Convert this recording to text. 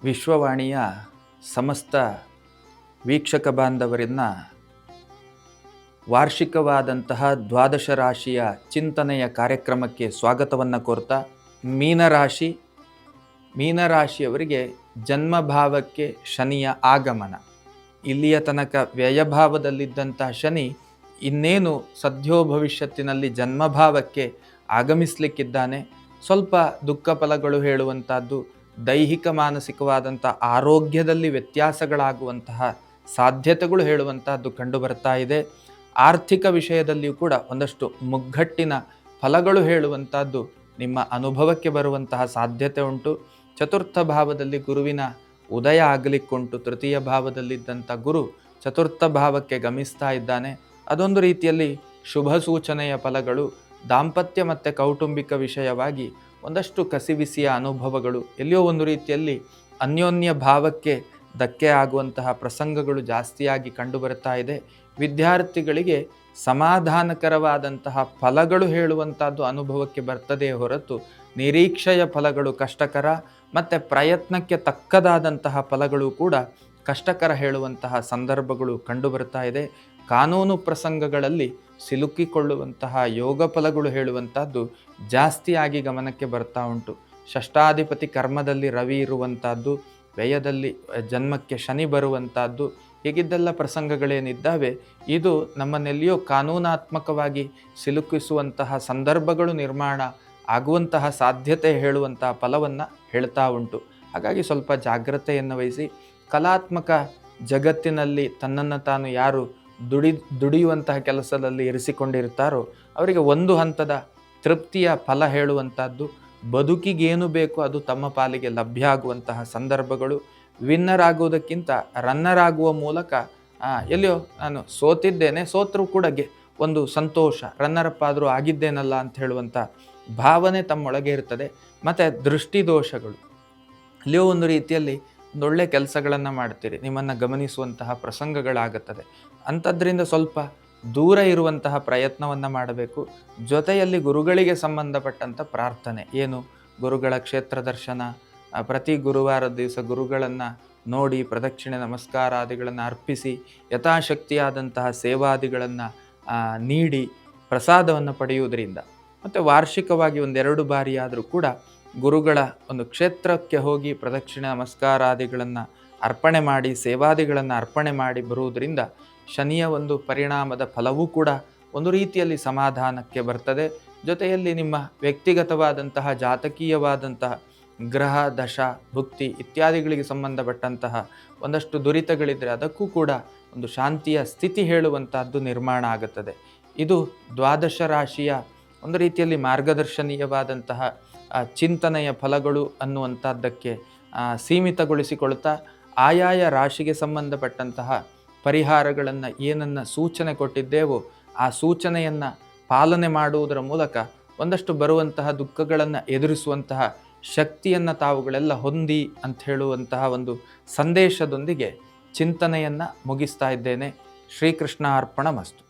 ವಿಶ್ವವಾಣಿಯ ಸಮಸ್ತ ವೀಕ್ಷಕ ಬಾಂಧವರನ್ನ ವಾರ್ಷಿಕವಾದಂತಹ ದ್ವಾದಶ ರಾಶಿಯ ಚಿಂತನೆಯ ಕಾರ್ಯಕ್ರಮಕ್ಕೆ ಸ್ವಾಗತವನ್ನು ಕೋರ್ತಾ, ಮೀನರಾಶಿಯವರಿಗೆ ಜನ್ಮಭಾವಕ್ಕೆ ಶನಿಯ ಆಗಮನ. ಇಲ್ಲಿಯ ತನಕ ವ್ಯಯಭಾವದಲ್ಲಿದ್ದಂತಹ ಶನಿ ಇನ್ನೇನು ಸದ್ಯೋ ಭವಿಷ್ಯತ್ತಿನಲ್ಲಿ ಜನ್ಮಭಾವಕ್ಕೆ ಆಗಮಿಸಲಿಕ್ಕಿದ್ದಾನೆ. ಸ್ವಲ್ಪ ದುಃಖ ಫಲಗಳು ಹೇಳುವಂಥದ್ದು, ದೈಹಿಕ ಮಾನಸಿಕವಾದಂಥ ಆರೋಗ್ಯದಲ್ಲಿ ವ್ಯತ್ಯಾಸಗಳಾಗುವಂತಹ ಸಾಧ್ಯತೆಗಳು ಹೇಳುವಂತಹದ್ದು ಕಂಡು ಬರ್ತಾ ಇದೆ. ಆರ್ಥಿಕ ವಿಷಯದಲ್ಲಿಯೂ ಕೂಡ ಒಂದಷ್ಟು ಮುಗ್ಗಟ್ಟಿನ ಫಲಗಳು ಹೇಳುವಂಥದ್ದು ನಿಮ್ಮ ಅನುಭವಕ್ಕೆ ಬರುವಂತಹ ಸಾಧ್ಯತೆ ಉಂಟು. ಚತುರ್ಥ ಭಾವದಲ್ಲಿ ಗುರುವಿನ ಉದಯ ಆಗಲಿಕ್ಕುಂಟು. ತೃತೀಯ ಭಾವದಲ್ಲಿದ್ದಂಥ ಗುರು ಚತುರ್ಥ ಭಾವಕ್ಕೆ ಗಮಿಸ್ತಾ ಇದ್ದಾನೆ. ಅದೊಂದು ರೀತಿಯಲ್ಲಿ ಶುಭ ಸೂಚನೆಯ ಫಲಗಳು. ದಾಂಪತ್ಯ ಮತ್ತು ಕೌಟುಂಬಿಕ ವಿಷಯವಾಗಿ ಒಂದಷ್ಟು ಕಸಿವಿಸಿಯ ಅನುಭವಗಳು, ಎಲ್ಲಿಯೋ ಒಂದು ರೀತಿಯಲ್ಲಿ ಅನ್ಯೋನ್ಯ ಭಾವಕ್ಕೆ ಧಕ್ಕೆ ಆಗುವಂತಹ ಪ್ರಸಂಗಗಳು ಜಾಸ್ತಿಯಾಗಿ ಕಂಡು ಬರ್ತಾ ಇದೆ. ವಿದ್ಯಾರ್ಥಿಗಳಿಗೆ ಸಮಾಧಾನಕರವಾದಂತಹ ಫಲಗಳು ಹೇಳುವಂಥದ್ದು ಅನುಭವಕ್ಕೆ ಬರ್ತದೆಯೇ ಹೊರತು ನಿರೀಕ್ಷೆಯ ಫಲಗಳು ಕಷ್ಟಕರ, ಮತ್ತು ಪ್ರಯತ್ನಕ್ಕೆ ತಕ್ಕದಾದಂತಹ ಫಲಗಳು ಕೂಡ ಕಷ್ಟಕರ ಹೇಳುವಂತಹ ಸಂದರ್ಭಗಳು ಕಂಡು ಬರ್ತಾ ಇದೆ. ಕಾನೂನು ಪ್ರಸಂಗಗಳಲ್ಲಿ ಸಿಲುಕಿಕೊಳ್ಳುವಂತಹ ಯೋಗ ಫಲಗಳು ಹೇಳುವಂಥದ್ದು ಜಾಸ್ತಿಯಾಗಿ ಗಮನಕ್ಕೆ ಬರ್ತಾ ಉಂಟು. ಷಷ್ಠಾಧಿಪತಿ ಕರ್ಮದಲ್ಲಿ ರವಿ ಇರುವಂಥದ್ದು, ವ್ಯಯದಲ್ಲಿ ಜನ್ಮಕ್ಕೆ ಶನಿ ಬರುವಂಥದ್ದು, ಹೀಗಿದ್ದೆಲ್ಲ ಪ್ರಸಂಗಗಳೇನಿದ್ದಾವೆ ಇದು ನಮ್ಮನ್ನೆಲ್ಲಿಯೋ ಕಾನೂನಾತ್ಮಕವಾಗಿ ಸಿಲುಕಿಸುವಂತಹ ಸಂದರ್ಭಗಳು ನಿರ್ಮಾಣ ಆಗುವಂತಹ ಸಾಧ್ಯತೆ ಹೇಳುವಂತಹ ಫಲವನ್ನು ಹೇಳ್ತಾ ಉಂಟು. ಹಾಗಾಗಿ ಸ್ವಲ್ಪ ಜಾಗ್ರತೆಯನ್ನು ವಹಿಸಿ, ಕಲಾತ್ಮಕ ಜಗತ್ತಿನಲ್ಲಿ ತನ್ನನ್ನು ತಾನು ಯಾರು ದುಡಿಯುವಂತಹ ಕೆಲಸದಲ್ಲಿ ಇರಿಸಿಕೊಂಡಿರ್ತಾರೋ ಅವರಿಗೆ ಒಂದು ಹಂತದ ತೃಪ್ತಿಯ ಫಲ ಹೇಳುವಂಥದ್ದು, ಬದುಕಿಗೇನು ಬೇಕು ಅದು ತಮ್ಮ ಪಾಲಿಗೆ ಲಭ್ಯ ಆಗುವಂತಹ ಸಂದರ್ಭಗಳು. ವಿನ್ನರ್ ಆಗುವುದಕ್ಕಿಂತ ರನ್ನರ್ ಆಗುವ ಮೂಲಕ ಎಲ್ಲಿಯೋ ನಾನು ಸೋತಿದ್ದೇನೆ, ಸೋತರೂ ಕೂಡ ಒಂದು ಸಂತೋಷ, ರನ್ನರಪ್ಪ ಆದರೂ ಆಗಿದ್ದೇನಲ್ಲ ಅಂತ ಹೇಳುವಂಥ ಭಾವನೆ ತಮ್ಮೊಳಗೆ ಇರ್ತದೆ. ಮತ್ತು ದೃಷ್ಟಿದೋಷಗಳು, ಅಲ್ಲಿಯೋ ಒಂದು ರೀತಿಯಲ್ಲಿ ಒಂದೊಳ್ಳೆ ಕೆಲಸಗಳನ್ನು ಮಾಡ್ತೀರಿ, ನಿಮ್ಮನ್ನು ಗಮನಿಸುವಂತಹ ಪ್ರಸಂಗಗಳಾಗುತ್ತದೆ. ಅಂಥದ್ರಿಂದ ಸ್ವಲ್ಪ ದೂರ ಇರುವಂತಹ ಪ್ರಯತ್ನವನ್ನು ಮಾಡಬೇಕು. ಜೊತೆಯಲ್ಲಿ ಗುರುಗಳಿಗೆ ಸಂಬಂಧಪಟ್ಟಂಥ ಪ್ರಾರ್ಥನೆ, ಏನು ಗುರುಗಳ ಕ್ಷೇತ್ರ ದರ್ಶನ, ಪ್ರತಿ ಗುರುವಾರದ ದಿವಸ ಗುರುಗಳನ್ನು ನೋಡಿ ಪ್ರದಕ್ಷಿಣೆ ನಮಸ್ಕಾರಾದಿಗಳನ್ನು ಅರ್ಪಿಸಿ ಯಥಾಶಕ್ತಿಯಾದಂತಹ ಸೇವಾದಿಗಳನ್ನು ನೀಡಿ ಪ್ರಸಾದವನ್ನು ಪಡೆಯುವುದರಿಂದ, ಮತ್ತು ವಾರ್ಷಿಕವಾಗಿ 1-2 ಬಾರಿ ಆದರೂ ಕೂಡ ಗುರುಗಳ ಒಂದು ಕ್ಷೇತ್ರಕ್ಕೆ ಹೋಗಿ ಪ್ರದಕ್ಷಿಣೆ ನಮಸ್ಕಾರಾದಿಗಳನ್ನು ಅರ್ಪಣೆ ಮಾಡಿ ಸೇವಾದಿಗಳನ್ನು ಅರ್ಪಣೆ ಮಾಡಿ ಬರುವುದರಿಂದ ಶನಿಯ ಒಂದು ಪರಿಣಾಮದ ಫಲವೂ ಕೂಡ ಒಂದು ರೀತಿಯಲ್ಲಿ ಸಮಾಧಾನಕ್ಕೆ ಬರ್ತದೆ. ಜೊತೆಯಲ್ಲಿ ನಿಮ್ಮ ವ್ಯಕ್ತಿಗತವಾದಂತಹ ಜಾತಕೀಯವಾದಂತಹ ಗ್ರಹ ದಶ ಭುಕ್ತಿ ಇತ್ಯಾದಿಗಳಿಗೆ ಸಂಬಂಧಪಟ್ಟಂತಹ ಒಂದಷ್ಟು ದುರಿತಗಳಿದ್ದರೆ ಅದಕ್ಕೂ ಕೂಡ ಒಂದು ಶಾಂತಿಯ ಸ್ಥಿತಿ ಹೇಳುವಂತಹದ್ದು ನಿರ್ಮಾಣ ಆಗುತ್ತದೆ. ಇದು ದ್ವಾದಶ ರಾಶಿಯ ಒಂದು ರೀತಿಯಲ್ಲಿ ಮಾರ್ಗದರ್ಶನೀಯವಾದಂತಹ ಚಿಂತನೆಯ ಫಲಗಳು ಅನ್ನುವಂಥದ್ದಕ್ಕೆ ಸೀಮಿತಗೊಳಿಸಿಕೊಳ್ತಾ, ಆಯಾಯ ರಾಶಿಗೆ ಸಂಬಂಧಪಟ್ಟಂತಹ ಪರಿಹಾರಗಳನ್ನು ಏನನ್ನು ಸೂಚನೆ ಕೊಟ್ಟಿದ್ದೇವೋ ಆ ಸೂಚನೆಯನ್ನು ಪಾಲನೆ ಮಾಡುವುದರ ಮೂಲಕ ಒಂದಷ್ಟು ಬರುವಂತಹ ದುಃಖಗಳನ್ನು ಎದುರಿಸುವಂತಹ ಶಕ್ತಿಯನ್ನು ತಾವುಗಳೆಲ್ಲ ಹೊಂದಿ ಅಂತ ಹೇಳುವಂತಹ ಒಂದು ಸಂದೇಶದೊಂದಿಗೆ ಚಿಂತನೆಯನ್ನು ಮುಗಿಸ್ತಾ ಇದ್ದೇನೆ. ಶ್ರೀಕೃಷ್ಣ ಅರ್ಪಣ ಮಸ್ತು.